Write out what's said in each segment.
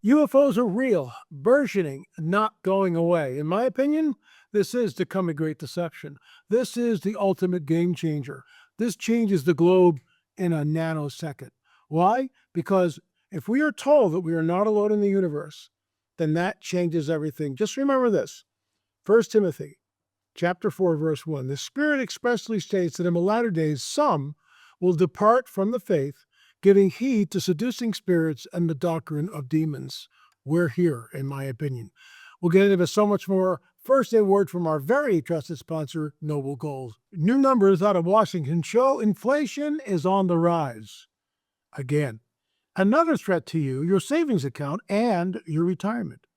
UFOs are real, burgeoning, not going away. In my opinion, this is the coming Great Deception. This is the ultimate game changer. This changes the globe in a nanosecond. Why? Because if we are told that we are not alone in the universe, then that changes everything. Just remember this. 1 Timothy chapter 4, verse 1. The Spirit expressly states that in the latter days some will depart from the faith, giving heed to seducing spirits and the doctrine of demons. We're here, in my opinion. We'll get into this so much more. First, a word from our very trusted sponsor, Noble Gold. New numbers out of Washington show inflation is on the rise. Again, another threat to you, your savings account, and your retirement.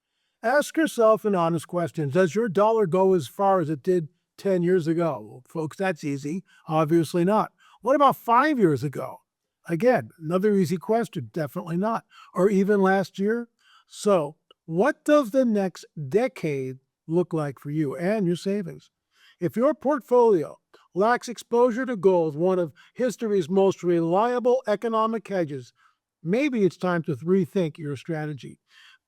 Ask yourself an honest question. Does your dollar go as far as it did 10 years ago? Well, folks, that's easy. Obviously not. What about 5 years ago? Again, another easy question. Definitely not. Or even last year? So, what does the next decade look like for you and your savings? If your portfolio lacks exposure to gold, one of history's most reliable economic hedges, maybe it's time to rethink your strategy.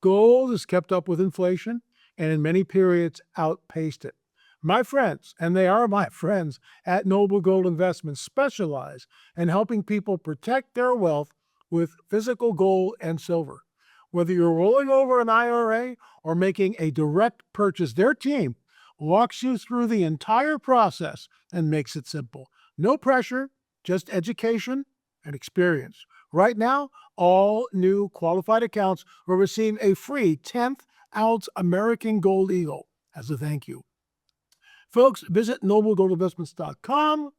Gold has kept up with inflation and in many periods outpaced it. My friends, and they are my friends at Noble Gold Investments, specialize in helping people protect their wealth with physical gold and silver. Whether you're rolling over an IRA or making a direct purchase, their team walks you through the entire process and makes it simple. No pressure, just education and experience. Right now, all new qualified accounts will receive a free 10th ounce American Gold Eagle as a thank you. Folks, visit noblegoldinvestments.com,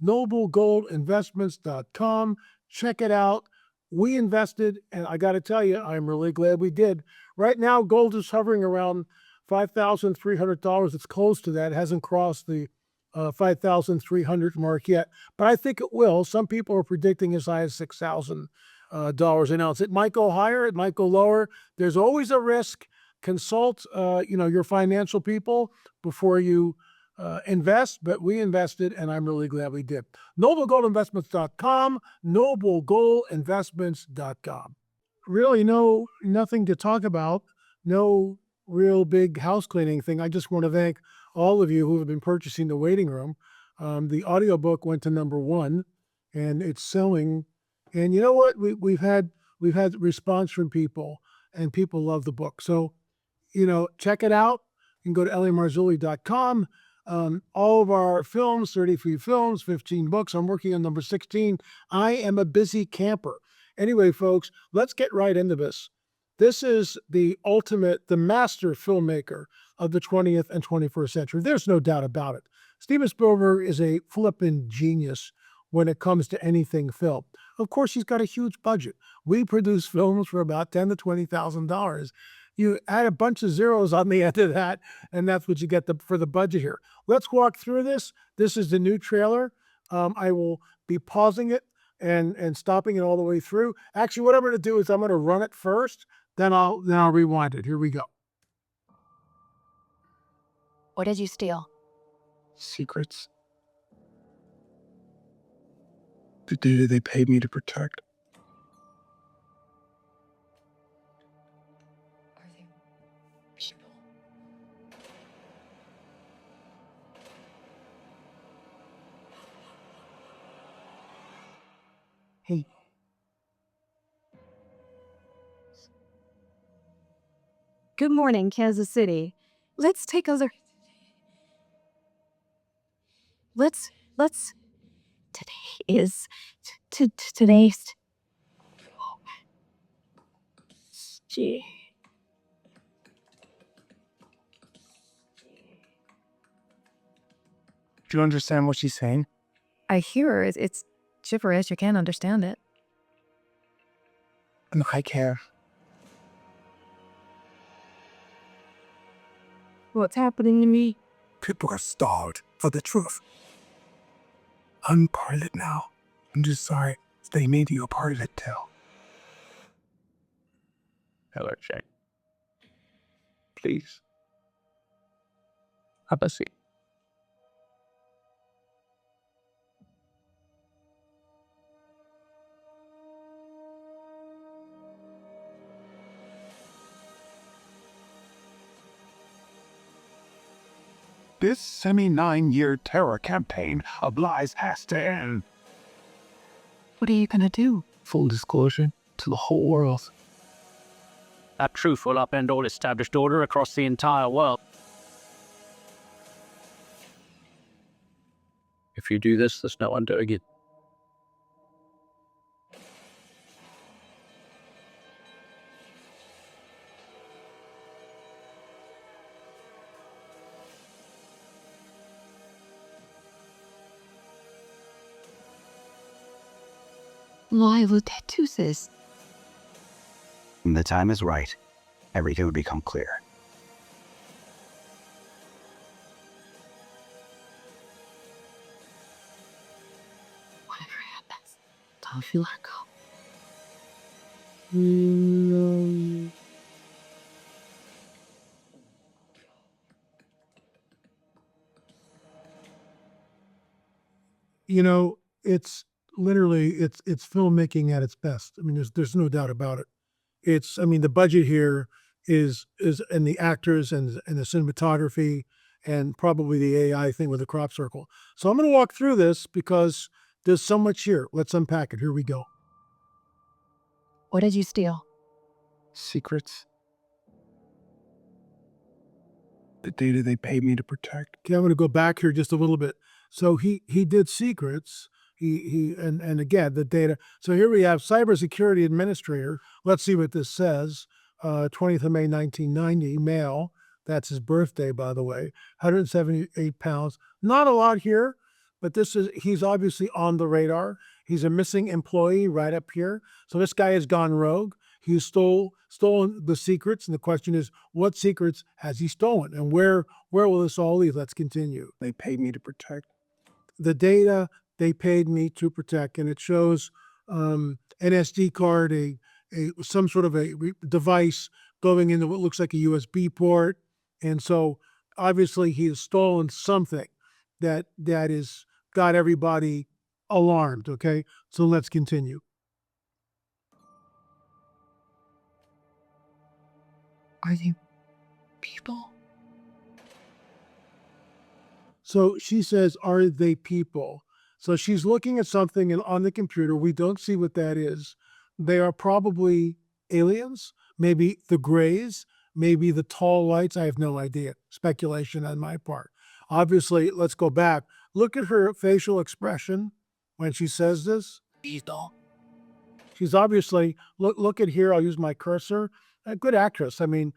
noblegoldinvestments.com. Check it out. We invested, and I got to tell you, I'm really glad we did. Right now, gold is hovering around $5,300. It's close to that. It hasn't crossed the 5,300 mark yet, but I think it will. Some people are predicting as high as $6,000 an ounce. It might go higher. It might go lower. There's always a risk. Consult, your financial people before you invest, but we invested, and I'm really glad we did. NobleGoldInvestments.com, NobleGoldInvestments.com. Really, nothing to talk about. No real big house cleaning thing. I just want to thank all of you who have been purchasing The Waiting Room. The audiobook went to number 1, and it's selling. And you know what? We've had response from people, and people love the book. So, check it out. You can go to LAMarzulli.com. All of our films, 33 films, 15 books. I'm working on number 16. I am a busy camper. Anyway, folks, let's get right into this. This is the master filmmaker of the 20th and 21st century. There's no doubt about it. Steven Spielberg is a flippin' genius when it comes to anything film. Of course, he's got a huge budget. We produce films for about $10,000 to $20,000. You add a bunch of zeros on the end of that, and that's what you get for the budget here. Let's walk through this. This is the new trailer. I will be pausing it and stopping it all the way through. Actually, what I'm going to do is I'm going to run it first, then I'll rewind it. Here we go. What did you steal? Secrets. The data they paid me to protect. Are they people? Hey. Good morning, Kansas City. Let's take other. Let's. Today is. Today's. Gee. Do you understand what she's saying? I hear her. It's gibberish. You can't understand it. And I care. What's happening to me? People are starved for the truth. I'm part of it now. I'm just sorry they made you a part of it too. Hello, Shane. Please. Have a seat. This semi-9-year terror campaign of lies has to end. What are you gonna do? Full disclosure to the whole world. That truth will upend all established order across the entire world. If you do this, there's no undoing it. Why would that teases? When the time is right, everything will become clear. Whatever happens, don't feel let go. You know, it's literally it's filmmaking at its best. I mean, there's no doubt about it. I mean, the budget here is and the actors and the cinematography and probably the AI thing with the crop circle. So I'm going to walk through this because there's so much here. Let's unpack it. Here we go. What did you steal? Secrets. The data they paid me to protect. Okay, I'm going to go back here just a little bit. So he did secrets. And again, the data. So here we have cybersecurity administrator. Let's see what this says. 20th of May, 1990, male. That's his birthday, by the way. 178 pounds. Not a lot here, but he's obviously on the radar. He's a missing employee right up here. So this guy has gone rogue. He's stolen the secrets. And the question is, what secrets has he stolen? And where will this all lead? Let's continue. They paid me to protect. The data they paid me to protect, and it shows an SD card, some sort of a device going into what looks like a USB port, and so obviously he has stolen something that is got everybody alarmed. Okay, so let's continue. Are they people? So she says, "Are they people?" So she's looking at something on the computer. We don't see what that is. They are probably aliens, maybe the grays, maybe the tall lights. I have no idea. Speculation on my part. Obviously, let's go back. Look at her facial expression when she says this. She's obviously, look at here. I'll use my cursor. A good actress. I mean,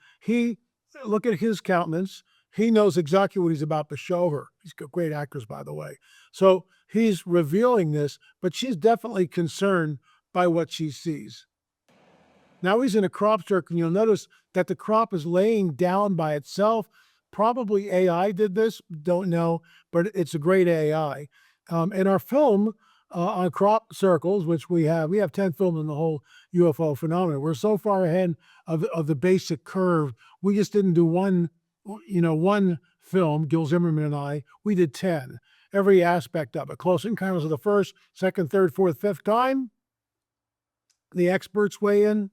look at his countenance. He knows exactly what he's about to show her. He's a great actress, by the way. So he's revealing this, but she's definitely concerned by what she sees. Now he's in a crop circle, and you'll notice that the crop is laying down by itself. Probably AI did this, don't know, but it's a great AI. In our film on crop circles, which we have 10 films in the whole UFO phenomenon. We're so far ahead of the basic curve. We just didn't do one film, Gil Zimmerman and I, we did 10. Every aspect of it. Close encounters of the first, second, third, fourth, fifth time. The experts weigh in.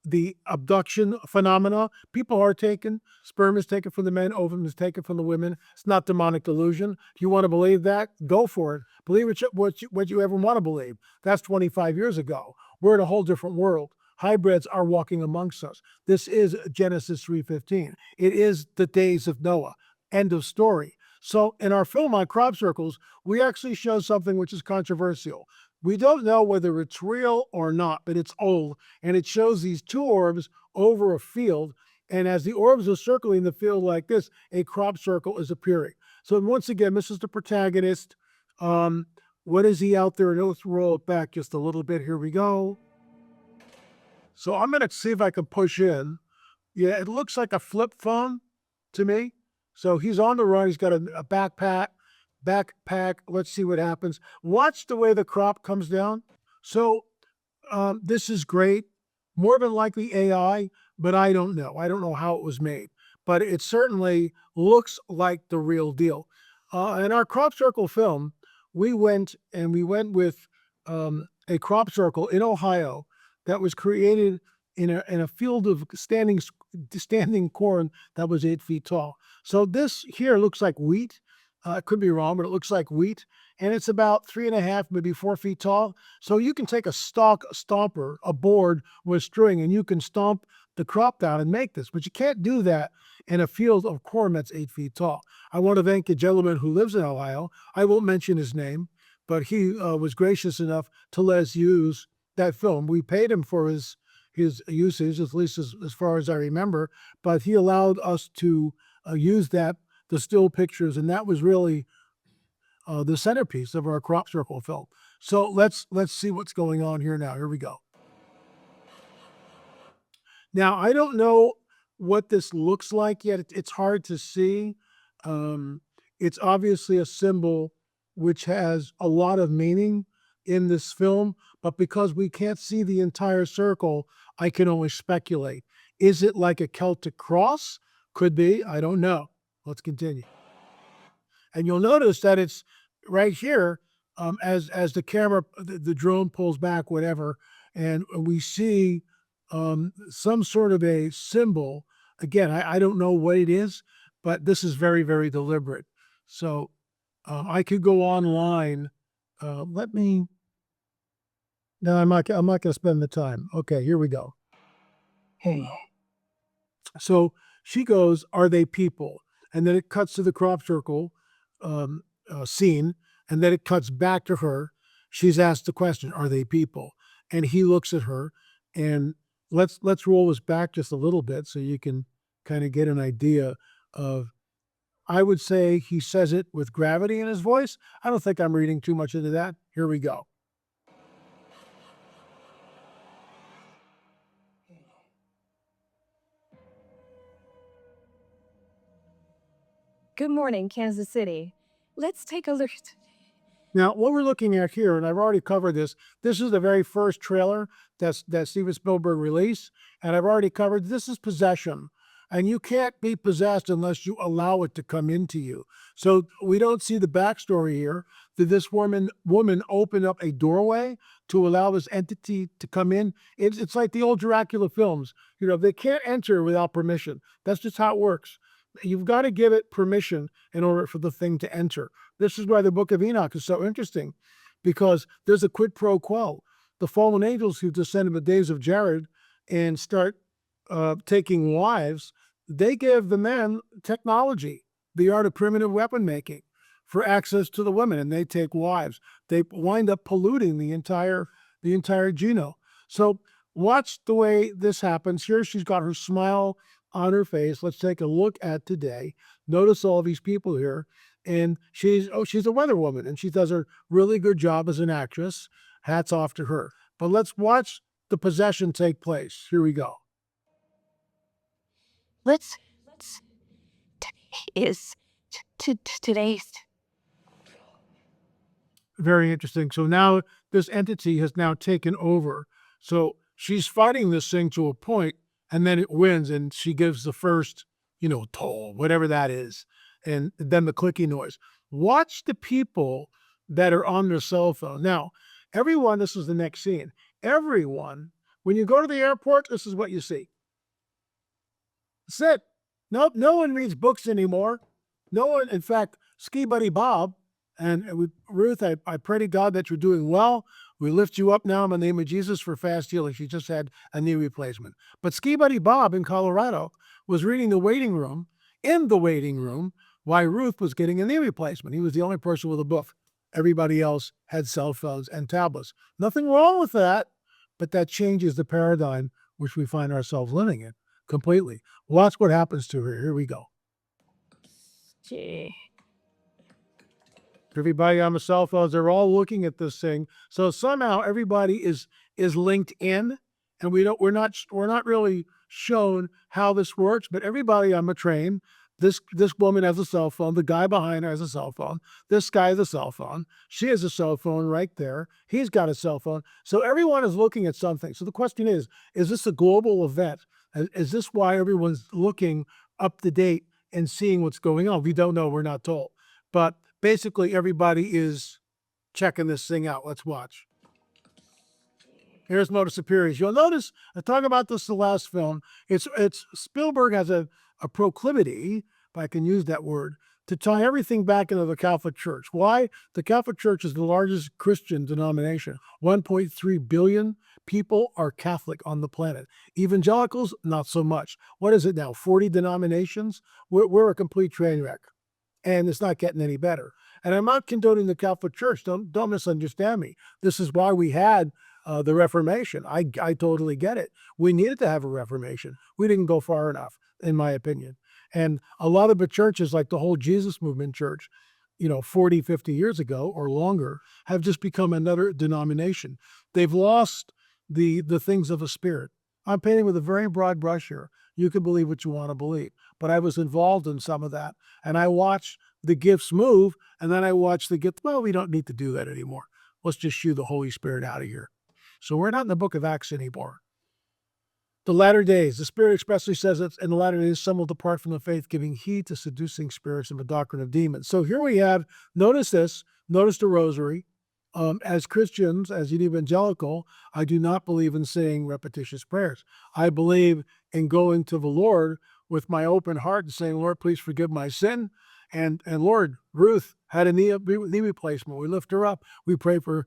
The abduction phenomena. People are taken. Sperm is taken from the men. Ovum is taken from the women. It's not demonic delusion. If you want to believe that, go for it. Believe what you ever want to believe. That's 25 years ago. We're in a whole different world. Hybrids are walking amongst us. This is Genesis 3:15. It is the days of Noah. End of story. So in our film on crop circles, we actually show something which is controversial. We don't know whether it's real or not, but it's old, and it shows these two orbs over a field, and as the orbs are circling the field like this, a crop circle is appearing. So once again, this is the protagonist. What is he out there? Let's roll it back just a little bit. Here we go. So I'm going to see if I can push in. Yeah, it looks like a flip phone to me. So he's on the run. He's got a backpack. Let's see what happens. Watch the way the crop comes down. So this is great. More than likely AI, but I don't know. I don't know how it was made. But it certainly looks like the real deal. In our crop circle film, we went with a crop circle in Ohio that was created in a field of standing corn that was 8 feet tall. So this here looks like wheat. It could be wrong, but it looks like wheat, and it's about 3.5, maybe 4 feet tall. So you can take a stomper, a board with string, and you can stomp the crop down and make this, but you can't do that in a field of corn that's 8 feet tall. I want to thank a gentleman who lives in Ohio. I won't mention his name, but he was gracious enough to let us use that film. We paid him for his usage, at least as far as I remember, but he allowed us to use the still pictures, and that was really the centerpiece of our crop circle film. So let's see what's going on here now. Here we go. Now, I don't know what this looks like yet. It's hard to see. It's obviously a symbol which has a lot of meaning in this film, but because we can't see the entire circle, I can only speculate. Is it like a Celtic cross? Could be. I don't know. Let's continue. And you'll notice that it's right here as the camera, the drone pulls back, whatever, and we see some sort of a symbol. Again, I don't know what it is, but this is very, very deliberate. So I could go online. No, I'm not going to spend the time. Okay, here we go. Hey. So she goes, "Are they people?" And then it cuts to the crop circle scene, and then it cuts back to her. She's asked the question, "Are they people?" And he looks at her, and let's roll this back just a little bit so you can kind of get an idea of. I would say he says it with gravity in his voice. I don't think I'm reading too much into that. Here we go. Good morning, Kansas City. Let's take a look. Now, what we're looking at here, and I've already covered this is the very first trailer that Steven Spielberg released, and I've already covered, this is possession. And you can't be possessed unless you allow it to come into you. So we don't see the backstory here. Did this woman open up a doorway to allow this entity to come in? It's like the old Dracula films. You know, they can't enter without permission. That's just how it works. You've got to give it permission in order for the thing to enter. This is why the Book of Enoch is so interesting, because there's a quid pro quo. The fallen angels who descend in the days of Jared and start taking wives, they give the men technology, the art of primitive weapon making, for access to the women, and they take wives. They wind up polluting the entire genome. So watch the way this happens. Here she's got her smile on her face. Let's take a look at today. Notice all these people here, and she's a weather woman, and she does a really good job as an actress. Hats off to her. But let's watch the possession take place. Here we go. Today's Very interesting. So now this entity has now taken over. So she's fighting this thing to a point, and then it wins, and she gives the first, toll, whatever that is, and then the clicky noise. Watch the people that are on their cell phone. Now, everyone, this is the next scene. Everyone, when you go to the airport, this is what you see. That's it. Nope, no one reads books anymore. No one, in fact, Ski Buddy Bob, and Ruth, I pray to God that you're doing well. We lift you up now in the name of Jesus for fast healing. She just had a knee replacement. But Ski Buddy Bob in Colorado was reading in the waiting room, while Ruth was getting a knee replacement. He was the only person with a book. Everybody else had cell phones and tablets. Nothing wrong with that, but that changes the paradigm which we find ourselves living in completely. Watch what happens to her. Here we go. Everybody on the cell phones, they're all looking at this thing. So somehow everybody is linked in, and we're not really shown how this works, but everybody on the train, this woman has a cell phone, the guy behind her has a cell phone, this guy has a cell phone, she has a cell phone right there, he's got a cell phone. So everyone is looking at something. So the question is this a global event? Is this why everyone's looking up to date and seeing what's going on? We don't know, we're not told. But basically everybody is checking this thing out. Let's watch. Here's Motor Superiors. You'll notice, I talk about this the last film, it's Spielberg has a proclivity, if I can use that word, to tie everything back into the Catholic Church. Why? The Catholic Church is the largest Christian denomination. 1.3 billion people are Catholic on the planet. Evangelicals, not so much. What is it now, 40 denominations? We're a complete train wreck. And it's not getting any better. And I'm not condoning the Catholic Church. Don't misunderstand me. This is why we had the Reformation. I totally get it. We needed to have a Reformation. We didn't go far enough, in my opinion. And a lot of the churches, like the whole Jesus Movement church, 40, 50 years ago or longer, have just become another denomination. They've lost the things of the Spirit. I'm painting with a very broad brush here. You can believe what you want to believe. But I was involved in some of that. And I watched the gifts move, and then I watched the gift. Well, we don't need to do that anymore. Let's just shoo the Holy Spirit out of here. So we're not in the book of Acts anymore. The latter days, the Spirit expressly says that in the latter days, some will depart from the faith, giving heed to seducing spirits and the doctrine of demons. So here we have, notice this, notice the rosary. As Christians, as an evangelical, I do not believe in saying repetitious prayers. I believe in going to the Lord with my open heart and saying, Lord, please forgive my sin. And Lord, Ruth had a knee replacement. We lift her up. We pray for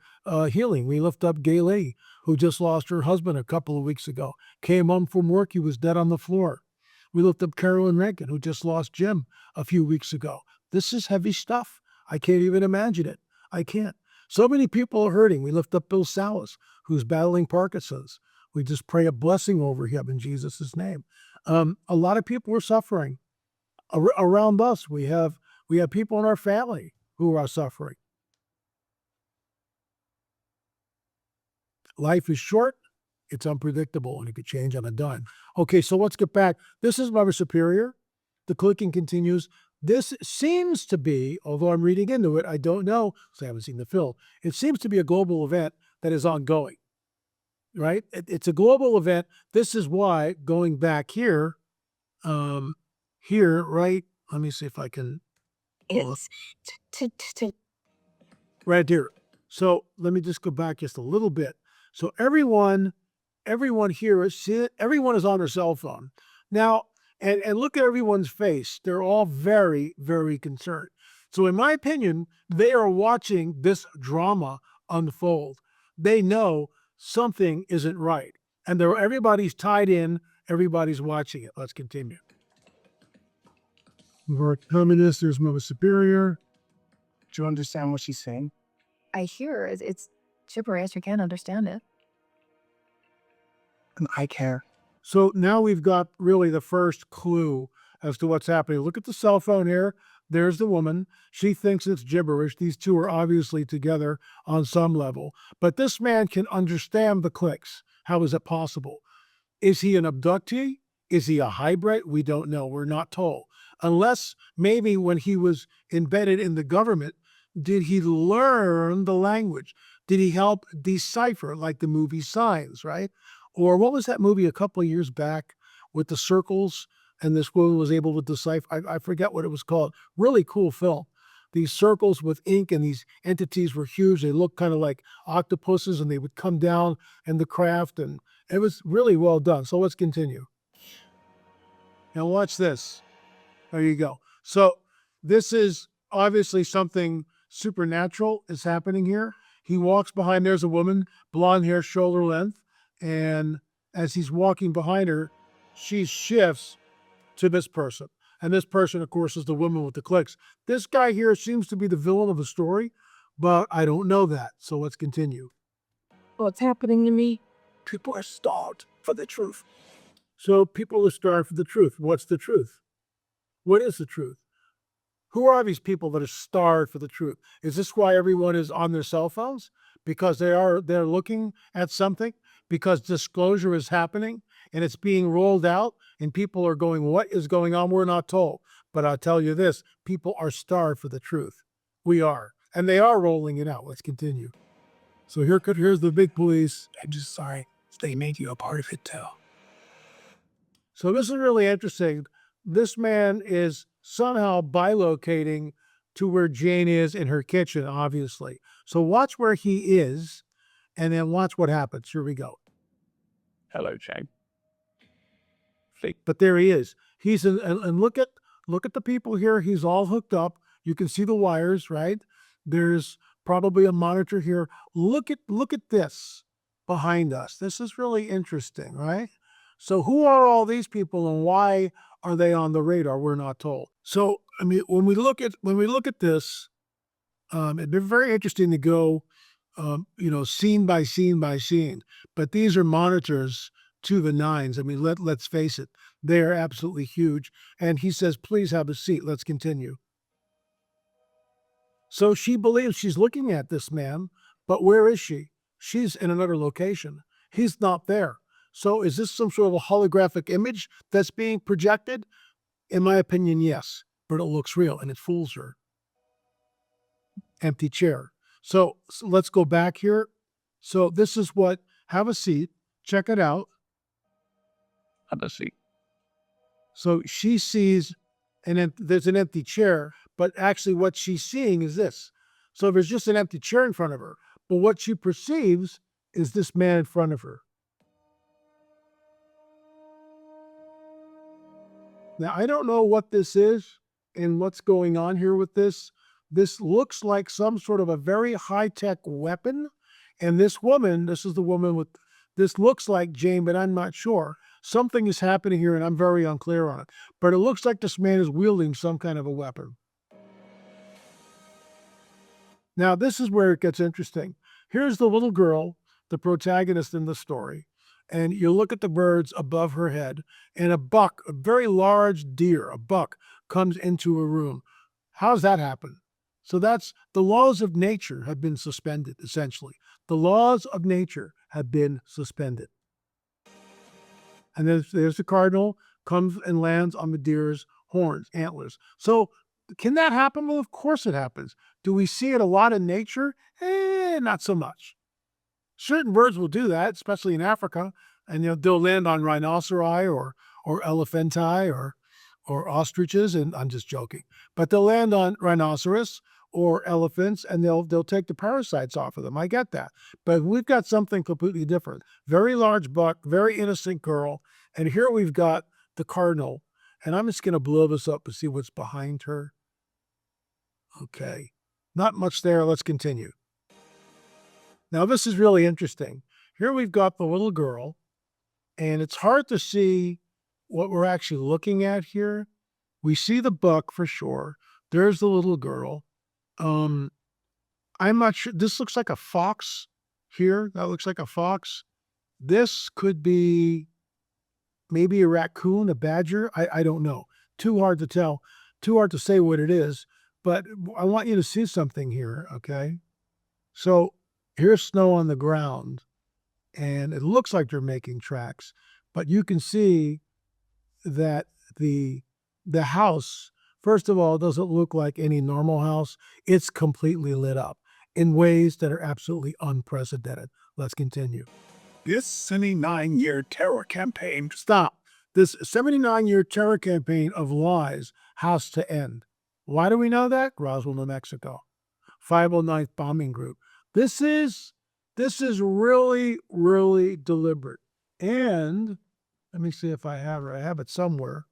healing. We lift up Gaylee, who just lost her husband a couple of weeks ago. Came home from work. He was dead on the floor. We lift up Carolyn Rankin, who just lost Jim a few weeks ago. This is heavy stuff. I can't even imagine it. I can't. So many people are hurting. We lift up Bill Salas, who's battling Parkinson's. We just pray a blessing over him in Jesus' name. A lot of people are suffering. Around us, we have people in our family who are suffering. Life is short, it's unpredictable, and it could change on a dime. Okay, so let's get back. This is Mother Superior. The clicking continues. This seems to be, although I'm reading into it, I don't know, because I haven't seen the film. It seems to be a global event that is ongoing, right? It's a global event. This is why, going back here, right? Let me see if I can. It's Right here. So let me just go back just a little bit. So everyone here everyone is on their cell phone. Now, and look at everyone's face. They're all very, very concerned. So in my opinion, they are watching this drama unfold. They know something isn't right. And everybody's tied in. Everybody's watching it. Let's continue. More communist, there's Mother Superior. Do you understand what she's saying? I hear it's gibberish. You can't understand it. And I care. So now we've got really the first clue as to what's happening. Look at the cell phone here. There's the woman. She thinks it's gibberish. These two are obviously together on some level. But this man can understand the clicks. How is it possible? Is he an abductee? Is he a hybrid? We don't know. We're not told. Unless maybe when he was embedded in the government, did he learn the language? Did he help decipher, like the movie Signs, right? Or what was that movie a couple of years back with the circles and this woman was able to decipher? I forget what it was called. Really cool film. These circles with ink and these entities were huge. They looked kind of like octopuses and they would come down in the craft and it was really well done. So let's continue. Now watch this. There you go. So this is obviously something supernatural is happening here. He walks behind, there's a woman, blonde hair, shoulder length. And as he's walking behind her, she shifts to this person. And this person, of course, is the woman with the clicks. This guy here seems to be the villain of the story, but I don't know that. So let's continue. What's happening to me? People are starved for the truth. So people are starved for the truth. What's the truth? What is the truth? Who are these people that are starved for the truth? Is this why everyone is on their cell phones? Because they're looking at something? Because disclosure is happening and it's being rolled out and people are going, what is going on? We're not told. But I'll tell you this, people are starved for the truth. We are. And they are rolling it out. Let's continue. So here's the big police. I'm just sorry they made you a part of it too. So this is really interesting. This man is somehow bilocating to where Jane is in her kitchen, obviously. So watch where he is And then watch what happens. Here we go. Hello, Jane. But there he is. He's in, and look at the people here. He's all hooked up. You can see the wires, right? There's probably a monitor here. Look at this behind us. This is really interesting, right? So who are all these people and why are they on the radar? We're not told. So I mean, when we look at this, it'd be very interesting to go, scene by scene by scene. But these are monitors to the nines. I mean, let's face it, they are absolutely huge. And he says, "Please have a seat. Let's continue." So she believes she's looking at this man, but where is she? She's in another location. He's not there. So is this some sort of a holographic image that's being projected? In my opinion, yes, but it looks real and it fools her. Empty chair. So let's go back here. So this is what, have a seat, check it out. Have a seat. So she sees, there's an empty chair, but actually what she's seeing is this. So there's just an empty chair in front of her, but what she perceives is this man in front of her. Now, I don't know what this is and what's going on here with this. This looks like some sort of a very high-tech weapon. And this woman, this is the woman with, this looks like Jane, but I'm not sure. Something is happening here and I'm very unclear on it. But it looks like this man is wielding some kind of a weapon. Now, this is where it gets interesting. Here's the little girl, the protagonist in the story. And you look at the birds above her head, and a buck, a very large deer, a buck, comes into a room. How does that happen? So that's, the laws of nature have been suspended, essentially. The laws of nature have been suspended. And there's the cardinal, comes and lands on the deer's horns, antlers. So can that happen? Well, of course it happens. Do we see it a lot in nature? Not so much. Certain birds will do that, especially in Africa, and they'll land on rhinoceri or elephanti or ostriches, and I'm just joking. But they'll land on rhinoceros or elephants, and they'll take the parasites off of them. I get that. But we've got something completely different. Very large buck, very innocent girl, and here we've got the cardinal. And I'm just going to blow this up to see what's behind her. Okay. Not much there. Let's continue. Now, this is really interesting. Here we've got the little girl, and it's hard to see what we're actually looking at here. We see the buck for sure. There's the little girl. I'm not sure. This looks like a fox here. That looks like a fox. This could be maybe a raccoon, a badger. I don't know. Too hard to tell. Too hard to say what it is. But I want you to see something here, okay? So here's snow on the ground, and it looks like they're making tracks. But you can see that the house, first of all, doesn't look like any normal house. It's completely lit up in ways that are absolutely unprecedented. Let's continue. This 79-year terror campaign. Stop. This 79-year terror campaign of lies has to end. Why do we know that? Roswell, New Mexico. 509th Bombing Group. This is really, really deliberate. And let me see if I have it. I have it somewhere.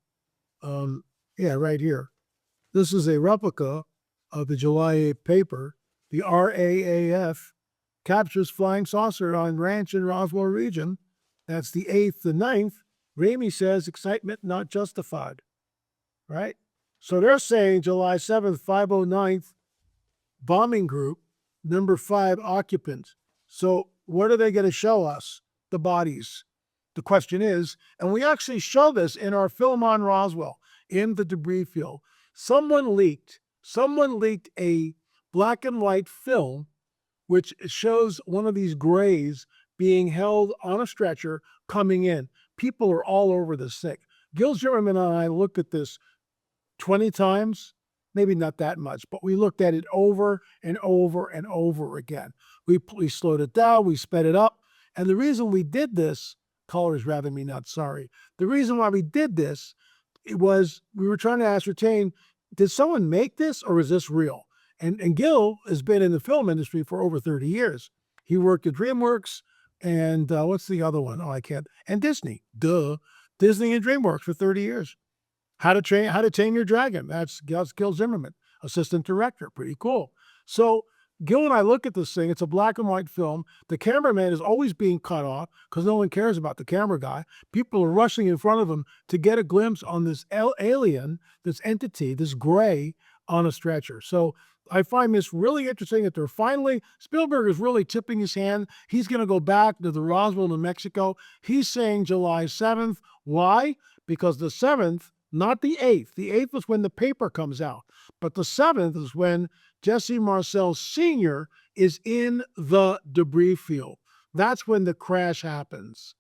Yeah, right here. This is a replica of the July 8th paper. The RAAF captures flying saucer on ranch in Roswell region. That's the 8th, the 9th. Ramey says excitement not justified. Right? So they're saying July 7th, 509th Bombing Group, number 5 occupant. So what are they going to show us? The bodies. The question is, and we actually show this in our film on Roswell, in the debris field. Someone leaked a black and white film which shows one of these grays being held on a stretcher coming in. People are all over this thing. Gil Zimmerman and I looked at this 20 times, maybe not that much, but we looked at it over and over and over again. We slowed it down, we sped it up, and the reason we did this, color's driving me nuts, sorry. The reason why we did this, it was we were trying to ascertain, did someone make this or is this real? And Gil has been in the film industry for over 30 years. He worked at DreamWorks and what's the other one? Oh, I can't. And Disney. Duh. Disney and DreamWorks for 30 years. How to Tame Your Dragon. That's Gil Zimmerman, assistant director. Pretty cool. So Gil and I look at this thing. It's a black and white film. The cameraman is always being cut off because no one cares about the camera guy. People are rushing in front of him to get a glimpse on this alien, this entity, this gray on a stretcher. So I find this really interesting that they're finally, Spielberg is really tipping his hand. He's going to go back to the Roswell, New Mexico. He's saying July 7th. Why? Because the 7th, not the 8th. The 8th is when the paper comes out. But the 7th is when Jesse Marcel Sr. is in the debris field. That's when the crash happens.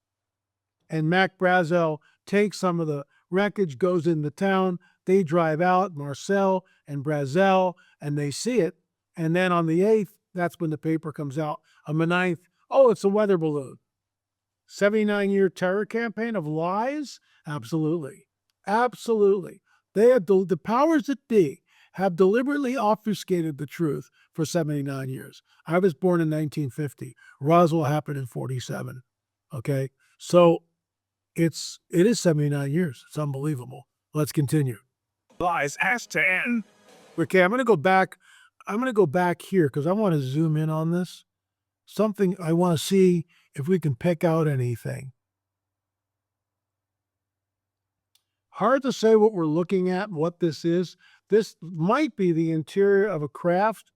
And Mac Brazel takes some of the wreckage, goes into town. They drive out, Marcel and Brazel, and they see it. And then on the 8th, that's when the paper comes out. On the 9th, oh, it's a weather balloon. 79-year terror campaign of lies? Absolutely. Absolutely. They have the powers that be have deliberately obfuscated the truth for 79 years. I was born in 1950. Roswell happened in 47. Okay? So it is 79 years. It's unbelievable. Let's continue. Lies has to end. Okay, I'm going to go back. I'm going to go back here because I want to zoom in on this. Something I want to see if we can pick out anything. Hard to say what we're looking at, what this is. This might be the interior of a craft.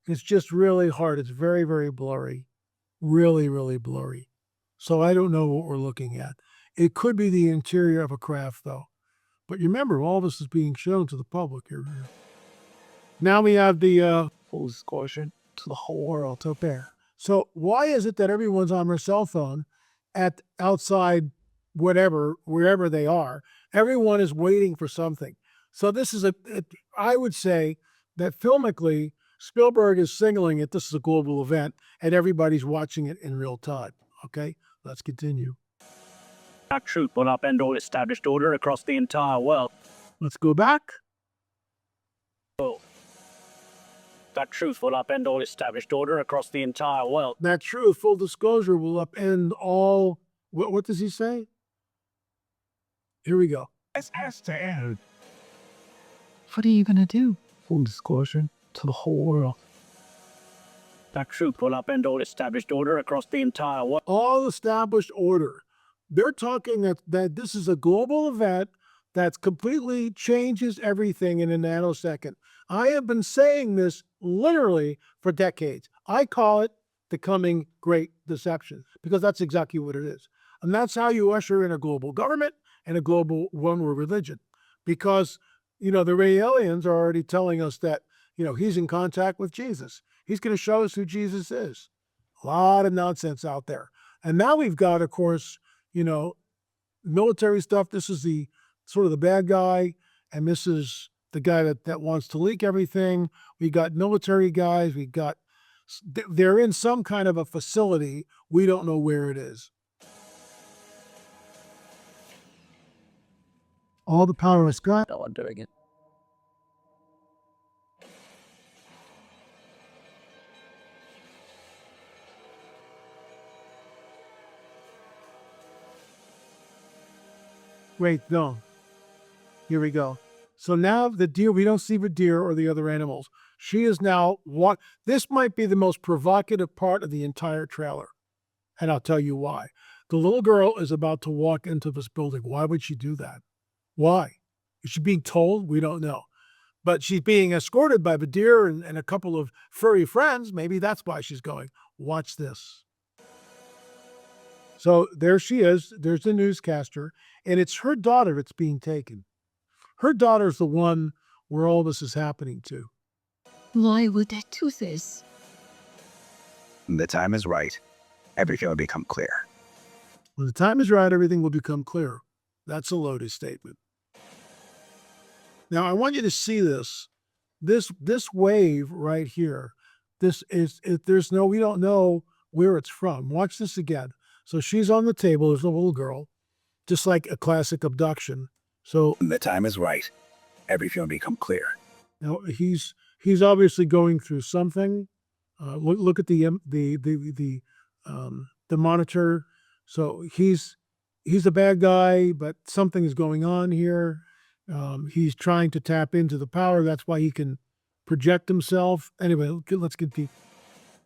It's just really hard. It's very, very blurry. Really, really blurry. So I don't know what we're looking at. It could be the interior of a craft, though. But remember, all this is being shown to the public here. Now we have the full disclosure to the whole world out there. So why is it that everyone's on their cell phone at outside whatever, wherever they are? Everyone is waiting for something. So this is I would say that filmically, Spielberg is signaling it. This is a global event and everybody's watching it in real time. Okay, let's continue. That truth will upend all established order across the entire world. Let's go back. That truth will upend all established order across the entire world. That truth, full disclosure, will upend all. What does he say? Here we go. Lies has to end. What are you gonna do? Full disclosure to the whole world. That truth will upend all established order across the entire world. All established order. They're talking that this is a global event that completely changes everything in a nanosecond. I have been saying this literally for decades. I call it the coming Great Deception because that's exactly what it is. And that's how you usher in a global government and a global one-world religion. Because, the Ray aliens are already telling us that, he's in contact with Jesus. He's going to show us who Jesus is. A lot of nonsense out there. And now we've got, of course, military stuff. This is the sort of the bad guy, and this is the guy that wants to leak everything. We got military guys. They're in some kind of a facility. We don't know where it is. All the power is gone. No one doing it. Wait, no. Here we go. So now the deer, we don't see the deer or the other animals. She is now this might be the most provocative part of the entire trailer. And I'll tell you why. The little girl is about to walk into this building. Why would she do that? Why? Is she being told? We don't know. But she's being escorted by the deer and a couple of furry friends. Maybe that's why she's going. Watch this. So there she is. There's the newscaster. And it's her daughter that's being taken. Her daughter's the one where all this is happening to. Why would I do this? When the time is right, everything will become clear. When the time is right, everything will become clear. That's a loaded statement. Now, I want you to see this. This wave right here. We don't know where it's from. Watch this again. So she's on the table. There's a little girl, just like a classic abduction. So When the time is right, everything will become clear. now he's obviously going through something. Look at the monitor. So he's a bad guy, but something is going on here. He's trying to tap into the power. That's why he can project himself. Anyway, let's get deep.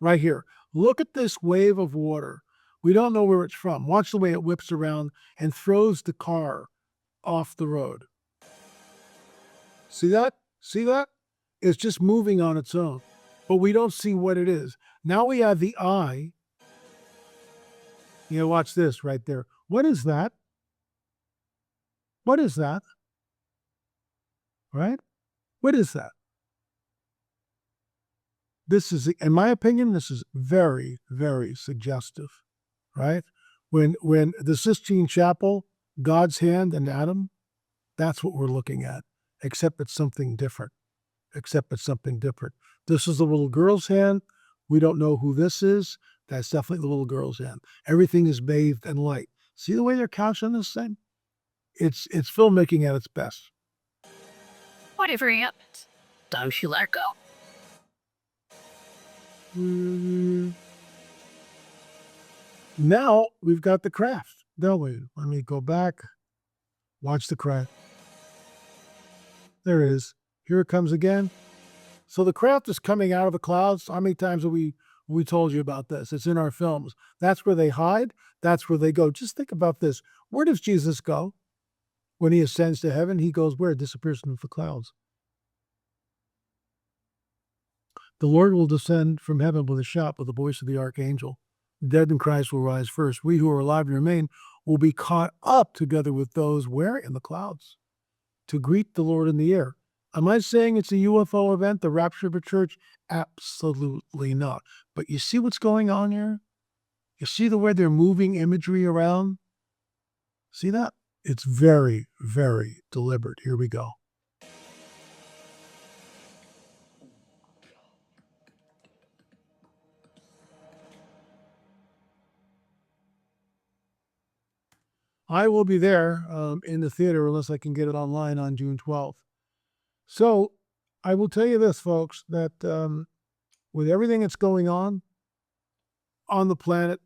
Right here. Look at this wave of water. We don't know where it's from. Watch the way it whips around and throws the car off the road. See that? See that? It's just moving on its own, but we don't see what it is. Now we have the eye. You know, watch this right there. What is that? What is that? Right? What is that? This is, in my opinion, this is very, very suggestive, right? When the Sistine Chapel, God's hand and Adam, that's what we're looking at, except it's something different. Except it's something different. This is the little girl's hand. We don't know who this is. That's definitely the little girl's hand. Everything is bathed in light. See the way they're couching this thing? It's filmmaking at its best. Whatever happens, don't you let go. Now we've got the craft, don't we? Let me go back. Watch the craft. There it is. Here it comes again. So the craft is coming out of the clouds. How many times have we told you about this? It's in our films. That's where they hide. That's where they go. Just think about this. Where does Jesus go? When he ascends to heaven, he goes where? Disappears into the clouds. The Lord will descend from heaven with a shout, with the voice of the archangel. The dead in Christ will rise first. We who are alive and remain will be caught up together with those where? In the clouds, to greet the Lord in the air. Am I saying it's a UFO event, the rapture of a church? Absolutely not. But you see what's going on here? You see the way they're moving imagery around? See that? It's very, very deliberate. Here we go. I will be there in the theater unless I can get it online on June 12th. So I will tell you this, folks, that with everything that's going on the planet,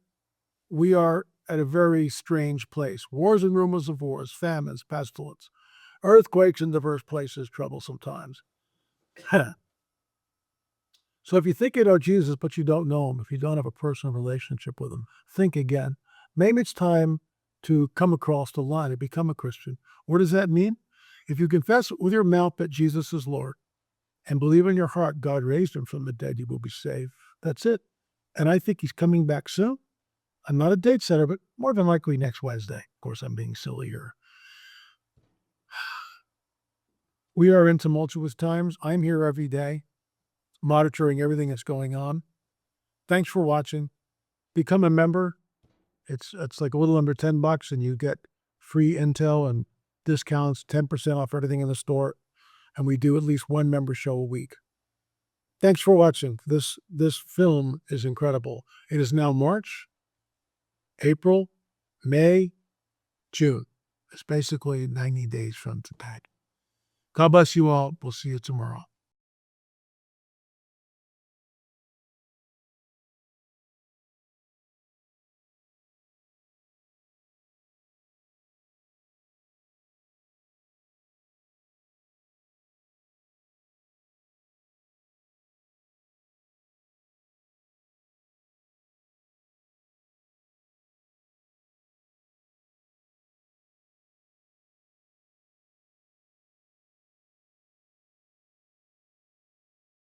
we are at a very strange place. Wars and rumors of wars, famines, pestilence, earthquakes in diverse places, troublesome times. So if you think you know Jesus, but you don't know him, if you don't have a personal relationship with him, think again. Maybe it's time to come across the line and become a Christian. What does that mean? If you confess with your mouth that Jesus is Lord and believe in your heart God raised him from the dead, you will be saved. That's it. And I think he's coming back soon. I'm not a date setter, but more than likely next Wednesday. Of course, I'm being silly here. We are in tumultuous times. I'm here every day, monitoring everything that's going on. Thanks for watching. Become a member. It's like a little under $10 and you get free intel and discounts, 10% off everything in the store. And we do at least one member show a week. Thanks for watching. This film is incredible. It is now March, April, May, June. It's basically 90 days from today. God bless you all. We'll see you tomorrow.